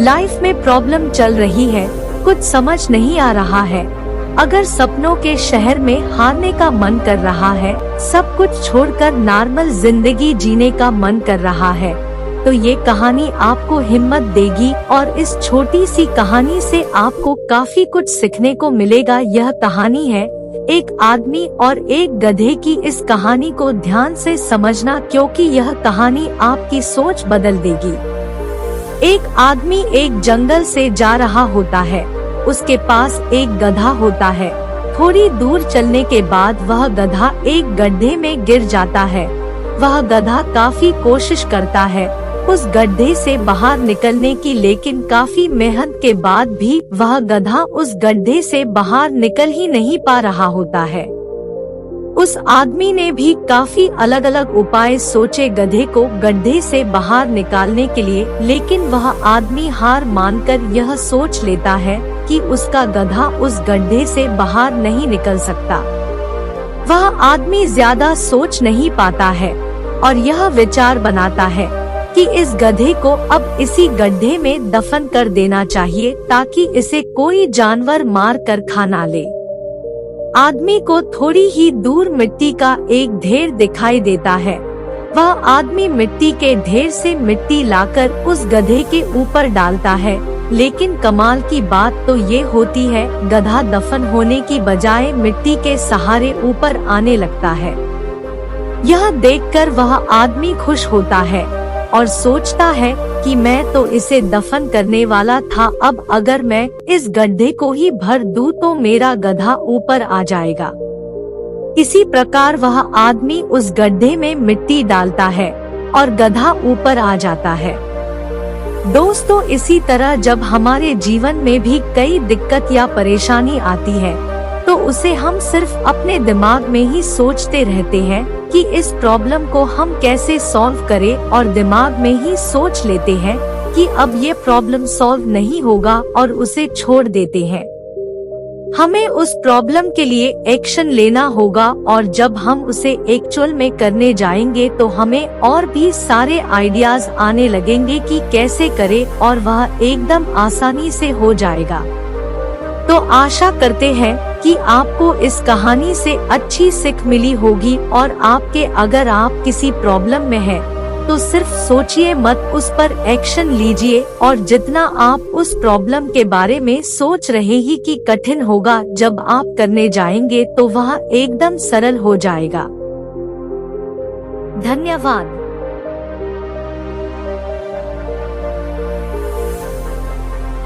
Life में problem चल रही है, कुछ समझ नहीं आ रहा है। अगर सपनों के शहर में हारने का मन कर रहा है, सब कुछ छोड़कर नॉर्मल जिंदगी जीने का मन कर रहा है, तो ये कहानी आपको हिम्मत देगी और इस छोटी सी कहानी से आपको काफी कुछ सीखने को मिलेगा। यह कहानी है एक आदमी और एक गधे की। इस कहानी को ध्यान से समझना, क्योंकि यह कहानी आपकी सोच बदल देगी। एक आदमी एक जंगल से जा रहा होता है। उसके पास एक गधा होता है। थोड़ी दूर चलने के बाद वह गधा एक गड्ढे में गिर जाता है। वह गधा काफी कोशिश करता है उस गड्ढे से बाहर निकलने की, लेकिन काफी मेहनत के बाद भी वह गधा उस गड्ढे से बाहर निकल ही नहीं पा रहा होता है। उस आदमी ने भी काफी अलग अलग उपाय सोचे गधे को गड्ढे से बाहर निकालने के लिए, लेकिन वह आदमी हार मानकर यह सोच लेता है कि उसका गधा उस गड्ढे से बाहर नहीं निकल सकता। वह आदमी ज्यादा सोच नहीं पाता है और यह विचार बनाता है कि इस गधे को अब इसी गड्ढे में दफन कर देना चाहिए, ताकि इसे कोई जानवर मार कर खा ना ले। आदमी को थोड़ी ही दूर मिट्टी का एक ढेर दिखाई देता है। वह आदमी मिट्टी के ढेर से मिट्टी लाकर उस गधे के ऊपर डालता है, लेकिन कमाल की बात तो ये होती है, गधा दफन होने की बजाय मिट्टी के सहारे ऊपर आने लगता है। यह देखकर वह आदमी खुश होता है और सोचता है कि मैं तो इसे दफन करने वाला था, अब अगर मैं इस गड्ढे को ही भर दूं तो मेरा गधा ऊपर आ जाएगा। इसी प्रकार वह आदमी उस गड्ढे में मिट्टी डालता है और गधा ऊपर आ जाता है। दोस्तों, इसी तरह जब हमारे जीवन में भी कई दिक्कत या परेशानी आती है, तो उसे हम सिर्फ अपने दिमाग में ही सोचते रहते हैं कि इस प्रॉब्लम को हम कैसे सॉल्व करें, और दिमाग में ही सोच लेते हैं कि अब ये प्रॉब्लम सॉल्व नहीं होगा और उसे छोड़ देते हैं। हमें उस प्रॉब्लम के लिए एक्शन लेना होगा, और जब हम उसे एक्चुअल में करने जाएंगे तो हमें और भी सारे आइडियाज आने लगेंगे कि कैसे करें, और वह एकदम आसानी से हो जाएगा। तो आशा करते हैं कि आपको इस कहानी से अच्छी सीख मिली होगी, और अगर आप किसी प्रॉब्लम में हैं, तो सिर्फ सोचिए मत, उस पर एक्शन लीजिए, और जितना आप उस प्रॉब्लम के बारे में सोच रहे ही कि कठिन होगा, जब आप करने जाएंगे तो वह एकदम सरल हो जाएगा। धन्यवाद।